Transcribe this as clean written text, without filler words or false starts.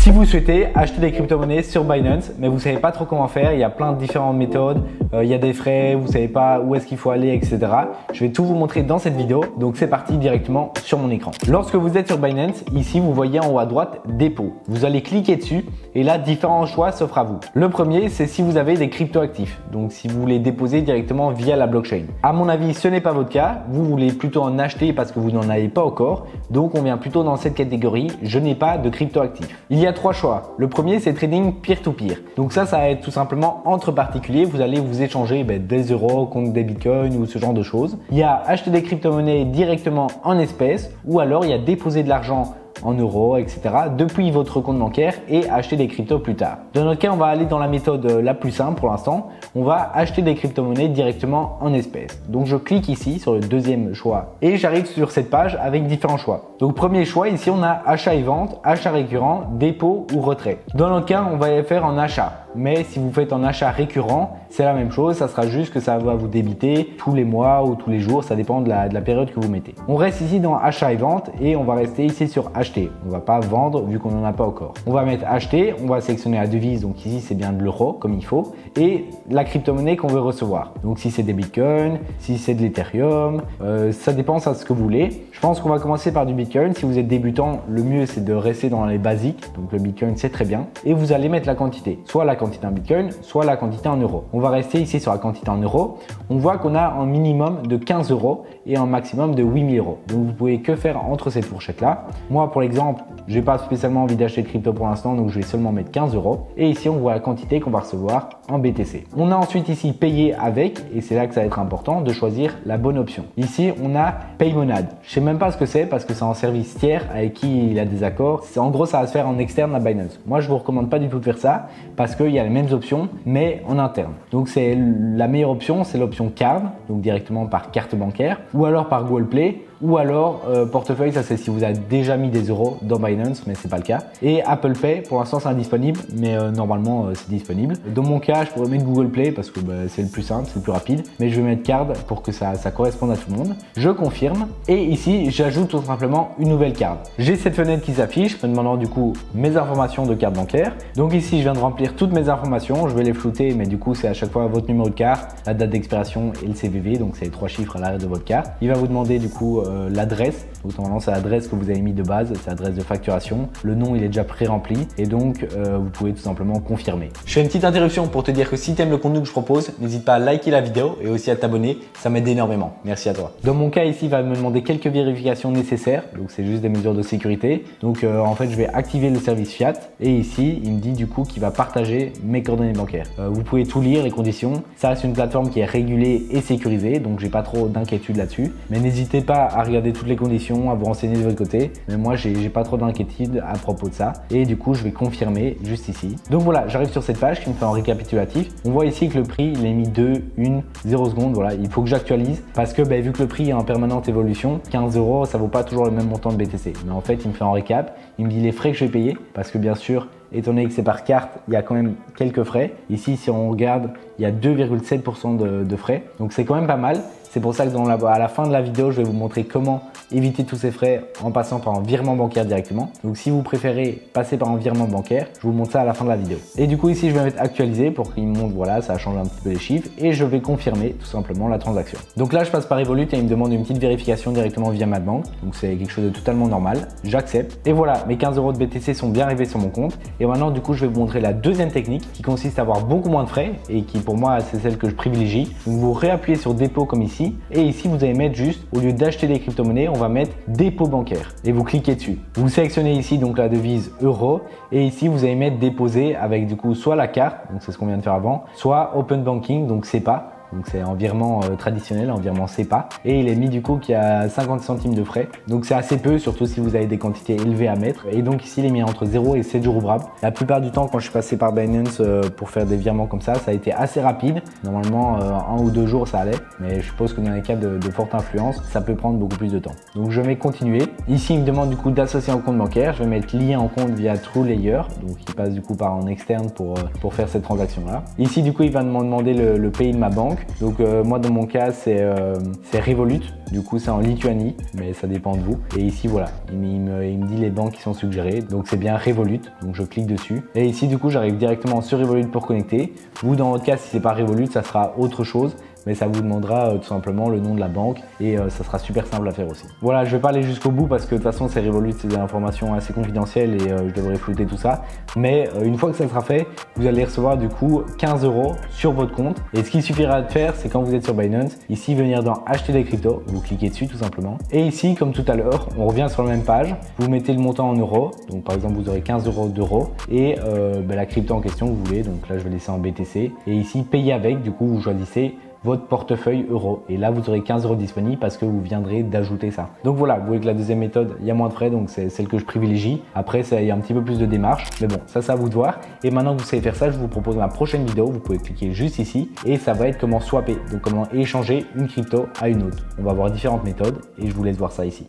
Si vous souhaitez acheter des crypto-monnaies sur Binance, mais vous ne savez pas trop comment faire, il y a plein de différentes méthodes, il y a des frais, vous ne savez pas où est-ce qu'il faut aller, etc. Je vais tout vous montrer dans cette vidéo, donc c'est parti directement sur mon écran. Lorsque vous êtes sur Binance, ici vous voyez en haut à droite dépôt. Vous allez cliquer dessus et là différents choix s'offrent à vous. Le premier, c'est si vous avez des crypto-actifs, donc si vous voulez déposer directement via la blockchain. À mon avis, ce n'est pas votre cas, vous voulez plutôt en acheter parce que vous n'en avez pas encore, donc on vient plutôt dans cette catégorie, je n'ai pas de crypto-actifs. Il y a trois choix. Le premier, c'est trading peer-to-peer. Donc ça va être tout simplement entre particuliers. Vous allez vous échanger des euros contre des bitcoins ou ce genre de choses. Il y a acheter des crypto-monnaies directement en espèces ou alors il y a déposer de l'argent en euros, etc. depuis votre compte bancaire et acheter des cryptos plus tard. Dans notre cas, on va aller dans la méthode la plus simple pour l'instant. On va acheter des crypto-monnaies directement en espèces. Donc je clique ici sur le deuxième choix et j'arrive sur cette page avec différents choix. Donc premier choix, ici on a achat et vente, achat récurrent, dépôt ou retrait. Dans notre cas, on va faire en achat. Mais si vous faites en achat récurrent, c'est la même chose. Ça sera juste que ça va vous débiter tous les mois ou tous les jours. Ça dépend de la période que vous mettez. On reste ici dans achat et vente et on va rester ici sur acheter. On ne va pas vendre vu qu'on n'en a pas encore. On va mettre acheter. On va sélectionner la devise. Donc ici, c'est bien de l'euro comme il faut. Et la crypto-monnaie qu'on veut recevoir. Donc si c'est des bitcoins, si c'est de l'Ethereum, ça dépend de ce que vous voulez. Je pense qu'on va commencer par du bitcoin. Si vous êtes débutant, le mieux c'est de rester dans les basiques. Donc le bitcoin, c'est très bien. Et vous allez mettre la quantité. Soit la quantité en bitcoin, soit la quantité en euros. On va rester ici sur la quantité en euros. On voit qu'on a un minimum de 15 euros et un maximum de 8000 euros. Donc vous pouvez que faire entre cette fourchette là. Moi pour l'exemple, je n'ai pas spécialement envie d'acheter de crypto pour l'instant, donc je vais seulement mettre 15 euros. Et ici on voit la quantité qu'on va recevoir en BTC. On a ensuite ici payer avec, et c'est là que ça va être important de choisir la bonne option. Ici on a Paymonade. Je sais même pas ce que c'est parce que c'est un service tiers avec qui il a des accords. En gros ça va se faire en externe à Binance. Moi je vous recommande pas du tout de faire ça parce qu'il y a les mêmes options mais en interne. Donc c'est la meilleure option, c'est l'option card, donc directement par carte bancaire ou alors par Google Play. Ou alors portefeuille, ça c'est si vous avez déjà mis des euros dans Binance, mais c'est pas le cas. Et Apple Pay, pour l'instant c'est indisponible, mais normalement c'est disponible. Dans mon cas, je pourrais mettre Google Play parce que c'est le plus simple, c'est le plus rapide, mais je vais mettre card pour que ça corresponde à tout le monde. Je confirme et ici j'ajoute tout simplement une nouvelle carte. J'ai cette fenêtre qui s'affiche, me demandant du coup mes informations de carte bancaire. Donc ici je viens de remplir toutes mes informations, je vais les flouter, mais du coup c'est à chaque fois votre numéro de carte, la date d'expiration et le CVV, donc c'est les trois chiffres à l'arrière de votre carte. Il va vous demander du coup l'adresse, donc normalement c'est l'adresse que vous avez mis de base, c'est l'adresse de facturation, le nom il est déjà pré-rempli et donc vous pouvez tout simplement confirmer. Je fais une petite interruption pour te dire que si tu aimes le contenu que je propose, n'hésite pas à liker la vidéo et aussi à t'abonner, ça m'aide énormément. Merci à toi. Dans mon cas ici, il va me demander quelques vérifications nécessaires, donc c'est juste des mesures de sécurité. Donc en fait je vais activer le service Fiat et ici il me dit du coup qu'il va partager mes coordonnées bancaires. Vous pouvez tout lire, les conditions, ça reste une plateforme qui est régulée et sécurisée, donc j'ai pas trop d'inquiétude là-dessus, mais n'hésitez pas à regarder toutes les conditions, à vous renseigner de votre côté. Mais moi, j'ai pas trop d'inquiétude à propos de ça. Et du coup, je vais confirmer juste ici. Donc voilà, j'arrive sur cette page qui me fait un récapitulatif. On voit ici que le prix, il est mis 2, 1, 0 secondes. Voilà, il faut que j'actualise parce que vu que le prix est en permanente évolution, 15 euros, ça vaut pas toujours le même montant de BTC. Mais en fait, il me fait un récap. Il me dit les frais que je vais payer parce que bien sûr, étant donné que c'est par carte, il y a quand même quelques frais. Ici, si on regarde, il y a 2,7% de frais. Donc c'est quand même pas mal. C'est pour ça que à la fin de la vidéo, je vais vous montrer comment éviter tous ces frais en passant par un virement bancaire directement. Donc si vous préférez passer par un virement bancaire, je vous montre ça à la fin de la vidéo. Et du coup ici, je vais mettre actualiser pour qu'il me montre, voilà, ça a changé un petit peu les chiffres et je vais confirmer tout simplement la transaction. Donc là, je passe par Revolut et il me demande une petite vérification directement via ma banque. Donc c'est quelque chose de totalement normal. J'accepte. Et voilà, mes 15 euros de BTC sont bien arrivés sur mon compte. Et maintenant, du coup, je vais vous montrer la deuxième technique qui consiste à avoir beaucoup moins de frais et qui pour moi, c'est celle que je privilégie. Donc vous réappuyez sur dépôt comme ici. Et ici, vous allez mettre juste, au lieu d'acheter des crypto-monnaies, on va mettre dépôt bancaire et vous cliquez dessus. Vous sélectionnez ici donc la devise euro et ici, vous allez mettre déposer avec du coup soit la carte, donc c'est ce qu'on vient de faire avant, soit open banking, donc SEPA. Donc c'est un virement traditionnel, un virement SEPA. Et il est mis du coup qu'il y a 50 centimes de frais. Donc c'est assez peu, surtout si vous avez des quantités élevées à mettre. Et donc ici il est mis entre 0 et 7 jours ouvrables. La plupart du temps quand je suis passé par Binance pour faire des virements comme ça a été assez rapide. Normalement 1 ou 2 jours ça allait. Mais je suppose que dans les cas de forte influence, ça peut prendre beaucoup plus de temps. Donc je vais continuer. Ici il me demande du coup d'associer un compte bancaire. Je vais mettre lien en compte via TrueLayer. Donc il passe du coup par en externe pour faire cette transaction là. Ici du coup il va me demander le pays de ma banque. banque. Donc moi dans mon cas c'est Revolut, du coup c'est en Lituanie, mais ça dépend de vous. Et ici voilà, il me dit les banques qui sont suggérées, donc c'est bien Revolut, donc je clique dessus. Et ici du coup j'arrive directement sur Revolut pour connecter. Vous dans votre cas si c'est pas Revolut, ça sera autre chose, mais ça vous demandera tout simplement le nom de la banque et ça sera super simple à faire aussi. Voilà, je vais pas aller jusqu'au bout parce que de toute façon c'est Revolut, c'est des informations assez confidentielles et je devrais flouter tout ça. Mais une fois que ça sera fait, vous allez recevoir du coup 15 € sur votre compte. Et ce qu'il suffira de faire, c'est quand vous êtes sur Binance, ici venir dans acheter des cryptos, vous cliquez dessus tout simplement. Et ici, comme tout à l'heure, on revient sur la même page, vous mettez le montant en euros. Donc par exemple, vous aurez 15 € d'euros et la crypto en question que vous voulez. Donc là, je vais laisser en BTC. Et ici, payer avec, du coup, vous choisissez votre portefeuille euro et là vous aurez 15 € disponibles parce que vous viendrez d'ajouter ça. Donc voilà, vous voyez que la deuxième méthode il y a moins de frais, donc c'est celle que je privilégie. Après il y a un petit peu plus de démarches, mais bon ça c'est à vous de voir. Et maintenant que vous savez faire ça, je vous propose ma prochaine vidéo, vous pouvez cliquer juste ici et ça va être comment swapper, donc comment échanger une crypto à une autre. On va voir différentes méthodes et je vous laisse voir ça ici.